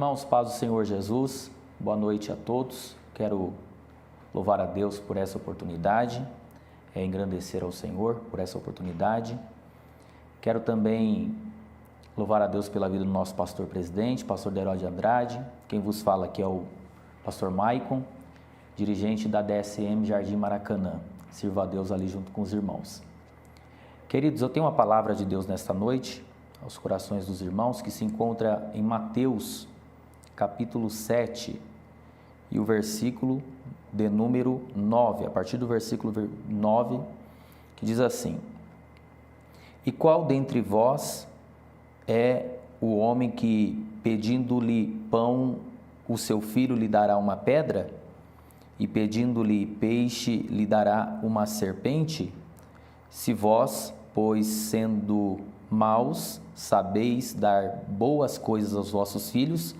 irmãos, paz do Senhor Jesus, boa noite a todos. Quero louvar a Deus por essa oportunidade, engrandecer ao Senhor por essa oportunidade. Quero também louvar a Deus pela vida do nosso pastor presidente, pastor Derói de Andrade. Quem vos fala aqui é o pastor Maicon, dirigente da DSM Jardim Maracanã. Sirva a Deus ali junto com os irmãos. Queridos, eu tenho uma palavra de Deus nesta noite, aos corações dos irmãos, que se encontra em Mateus, capítulo 7, e o versículo de número 9, a partir do versículo 9, que diz assim: E qual dentre vós é o homem que, pedindo-lhe pão, o seu filho lhe dará uma pedra? E pedindo-lhe peixe, lhe dará uma serpente? Se vós, pois, sendo maus, sabeis dar boas coisas aos vossos filhos,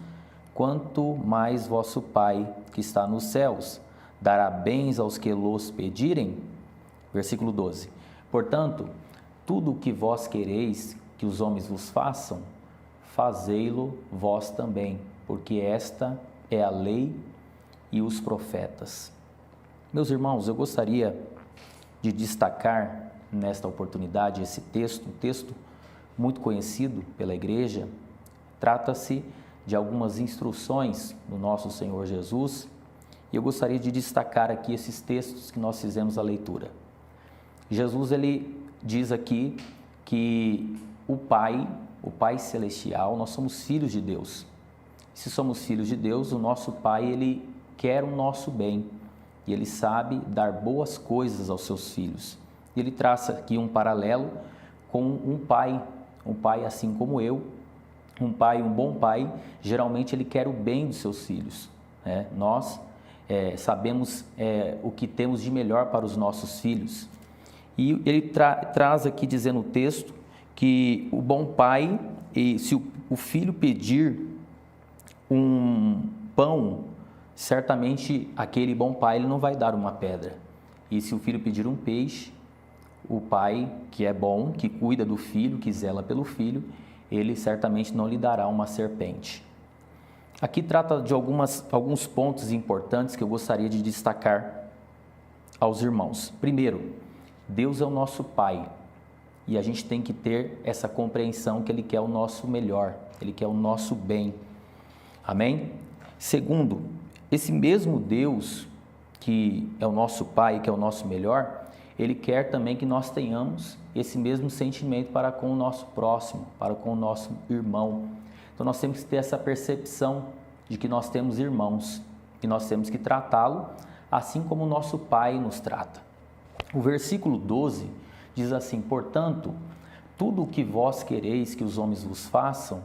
quanto mais vosso Pai, que está nos céus, dará bens aos que los pedirem? Versículo 12. Portanto, tudo o que vós quereis que os homens vos façam, fazei-lo vós também, porque esta é a lei e os profetas. Meus irmãos, eu gostaria de destacar nesta oportunidade esse texto, um texto muito conhecido pela igreja. Trata-se de algumas instruções do nosso Senhor Jesus, e eu gostaria de destacar aqui esses textos que nós fizemos a leitura. Jesus, ele diz aqui que o Pai Celestial, nós somos filhos de Deus. Se somos filhos de Deus, o nosso Pai, ele quer o nosso bem, e ele sabe dar boas coisas aos seus filhos. Ele traça aqui um paralelo com um pai assim como eu, um bom pai, geralmente ele quer o bem dos seus filhos, né? Nós sabemos o que temos de melhor para os nossos filhos. E ele traz aqui, dizendo o texto, que o bom pai, se o filho pedir um pão, certamente aquele bom pai ele não vai dar uma pedra. E se o filho pedir um peixe, o pai, que é bom, que cuida do filho, que zela pelo filho, ele certamente não lhe dará uma serpente. Aqui trata de alguns pontos importantes que eu gostaria de destacar aos irmãos. Primeiro, Deus é o nosso Pai, e a gente tem que ter essa compreensão que Ele quer o nosso melhor, Ele quer o nosso bem. Amém? Segundo, esse mesmo Deus, que é o nosso Pai, que é o nosso melhor, Ele quer também que nós tenhamos esse mesmo sentimento para com o nosso próximo, para com o nosso irmão. Então nós temos que ter essa percepção de que nós temos irmãos e nós temos que tratá-lo assim como o nosso Pai nos trata. O versículo 12 diz assim: Portanto, tudo o que vós quereis que os homens vos façam,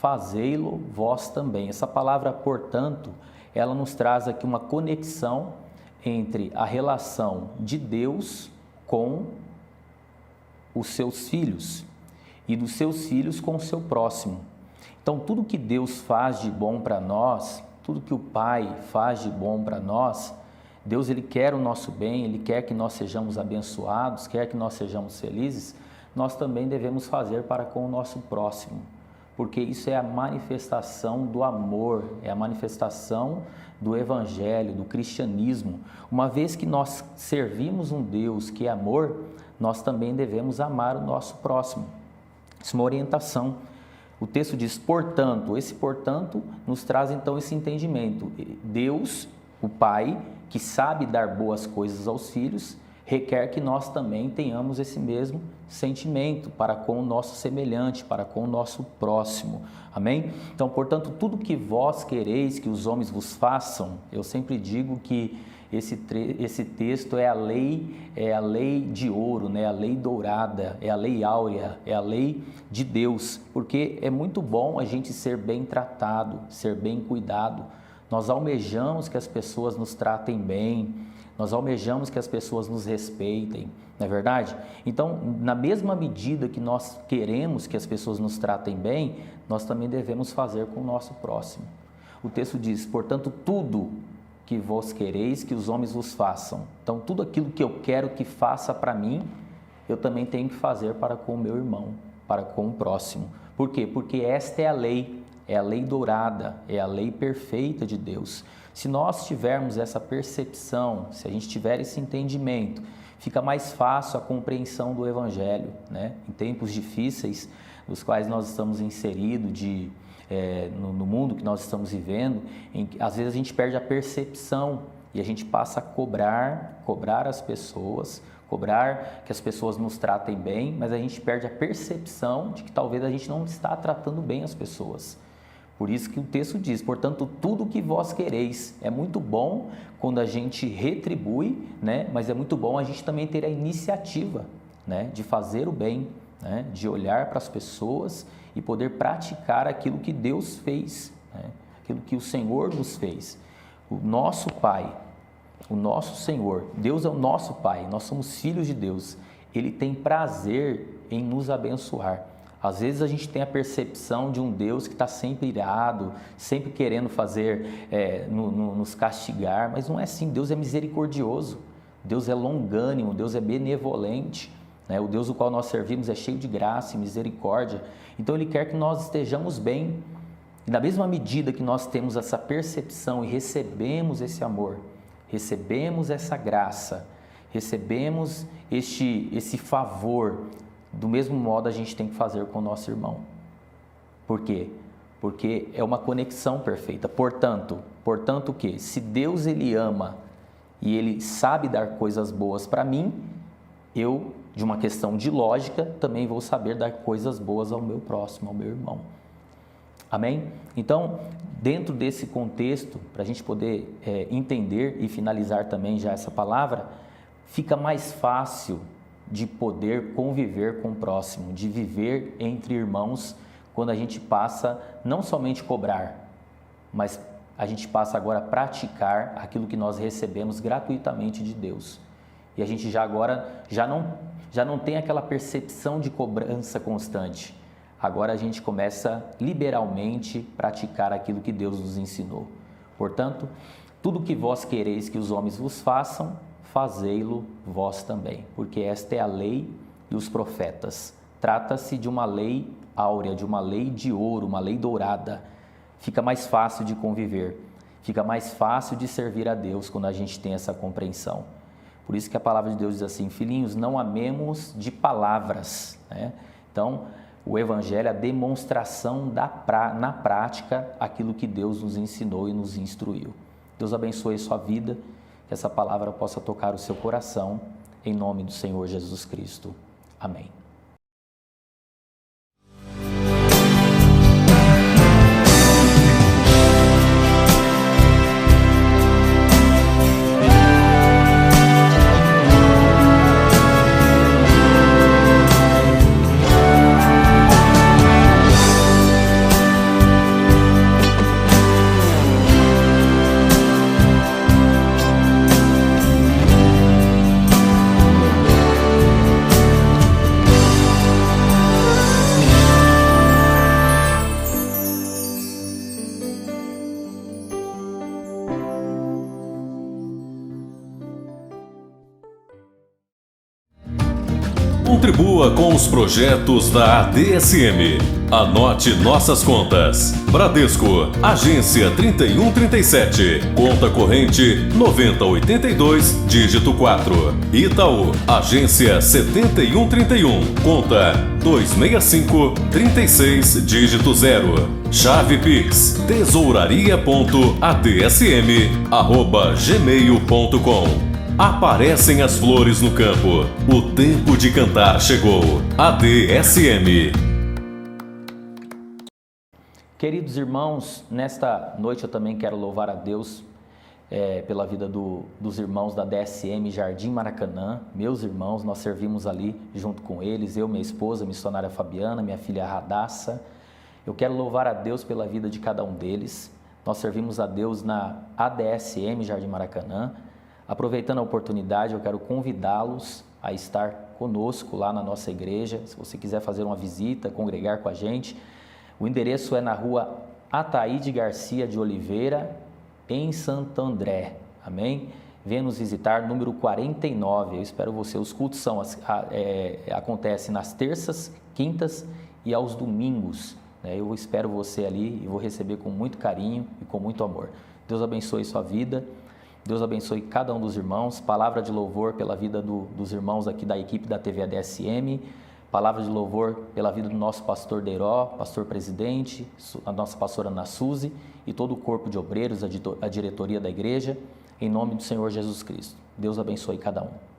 fazei-lo vós também. Essa palavra portanto, ela nos traz aqui uma conexão entre a relação de Deus com os seus filhos e dos seus filhos com o seu próximo. Então, tudo que Deus faz de bom para nós, tudo que o Pai faz de bom para nós, Deus ele quer o nosso bem, Ele quer que nós sejamos abençoados, quer que nós sejamos felizes, nós também devemos fazer para com o nosso próximo, porque isso é a manifestação do amor, é a manifestação do evangelho, do cristianismo. Uma vez que nós servimos um Deus que é amor, nós também devemos amar o nosso próximo. Isso é uma orientação. O texto diz, portanto, esse portanto nos traz então esse entendimento. Deus, o Pai, que sabe dar boas coisas aos filhos, requer que nós também tenhamos esse mesmo sentimento para com o nosso semelhante, para com o nosso próximo. Amém? Então, portanto, tudo que vós quereis que os homens vos façam, eu sempre digo que esse texto é a lei de ouro, né? A lei dourada, é a lei áurea, é a lei de Deus, porque é muito bom a gente ser bem tratado, ser bem cuidado. Nós almejamos que as pessoas nos tratem bem, nós almejamos que as pessoas nos respeitem, não é verdade? Então, na mesma medida que nós queremos que as pessoas nos tratem bem, nós também devemos fazer com o nosso próximo. O texto diz, portanto, tudo que vós quereis que os homens vos façam. Então, tudo aquilo que eu quero que faça para mim, eu também tenho que fazer para com o meu irmão, para com o próximo. Por quê? Porque esta é a lei é a lei dourada, é a lei perfeita de Deus. Se nós tivermos essa percepção, se a gente tiver esse entendimento, fica mais fácil a compreensão do Evangelho, né? Em tempos difíceis, nos quais nós estamos inseridos, no mundo que nós estamos vivendo, às vezes a gente perde a percepção e a gente passa a cobrar as pessoas, cobrar que as pessoas nos tratem bem, mas a gente perde a percepção de que talvez a gente não está tratando bem as pessoas. Por isso que o texto diz, portanto, tudo o que vós quereis. É muito bom quando a gente retribui, né? Mas é muito bom a gente também ter a iniciativa, né? De fazer o bem, né? De olhar para as pessoas e poder praticar aquilo que Deus fez, né? Aquilo que o Senhor nos fez. O nosso Pai, o nosso Senhor, Deus é o nosso Pai, nós somos filhos de Deus. Ele tem prazer em nos abençoar. Às vezes a gente tem a percepção de um Deus que está sempre irado, sempre querendo nos castigar, mas não é assim. Deus é misericordioso, Deus é longânimo, Deus é benevolente, né? O Deus o qual nós servimos é cheio de graça e misericórdia, então Ele quer que nós estejamos bem. E na mesma medida que nós temos essa percepção e recebemos esse amor, recebemos essa graça, recebemos esse favor, do mesmo modo a gente tem que fazer com o nosso irmão. Por quê? Porque é uma conexão perfeita. Portanto o quê? Se Deus Ele ama e Ele sabe dar coisas boas para mim, eu, de uma questão de lógica, também vou saber dar coisas boas ao meu próximo, ao meu irmão. Amém? Então, dentro desse contexto, para a gente poder entender e finalizar também já essa palavra, fica mais fácil de poder conviver com o próximo, de viver entre irmãos, quando a gente passa não somente cobrar, mas a gente passa agora a praticar aquilo que nós recebemos gratuitamente de Deus. E a gente já não tem aquela percepção de cobrança constante. Agora a gente começa liberalmente a praticar aquilo que Deus nos ensinou. Portanto, tudo que vós quereis que os homens vos façam, fazei-lo vós também, porque esta é a lei e os profetas. Trata-se de uma lei áurea, de uma lei de ouro, uma lei dourada. Fica mais fácil de conviver, fica mais fácil de servir a Deus quando a gente tem essa compreensão. Por isso que a palavra de Deus diz assim, filhinhos, não amemos de palavras, né? Então, o Evangelho é a demonstração na prática aquilo que Deus nos ensinou e nos instruiu. Deus abençoe a sua vida, que essa palavra possa tocar o seu coração, em nome do Senhor Jesus Cristo. Amém. Contribua com os projetos da ADSM. Anote nossas contas. Bradesco, agência 3137, conta corrente 9082, dígito 4. Itaú, agência 7131, conta 26536, dígito 0. Chave Pix, tesouraria.adsm@gmail.com. Aparecem as flores no campo. O tempo de cantar chegou. ADSM. Queridos irmãos, nesta noite eu também quero louvar a Deus pela vida dos irmãos da DSM Jardim Maracanã. Meus irmãos, nós servimos ali junto com eles, eu, minha esposa, missionária Fabiana, minha filha Radassa. Eu quero louvar a Deus pela vida de cada um deles. Nós servimos a Deus na ADSM Jardim Maracanã. Aproveitando a oportunidade, eu quero convidá-los a estar conosco lá na nossa igreja. Se você quiser fazer uma visita, congregar com a gente, o endereço é na rua Ataíde Garcia de Oliveira, em Santo André. Amém? Venha nos visitar, número 49. Eu espero você. Os cultos acontecem nas terças, quintas e aos domingos. Eu espero você ali e vou receber com muito carinho e com muito amor. Deus abençoe sua vida, Deus abençoe cada um dos irmãos. Palavra de louvor pela vida dos irmãos aqui da equipe da TV ADSM. Palavra de louvor pela vida do nosso pastor Deiró, pastor presidente, a nossa pastora Ana Suzy e todo o corpo de obreiros, a diretoria da igreja, em nome do Senhor Jesus Cristo. Deus abençoe cada um.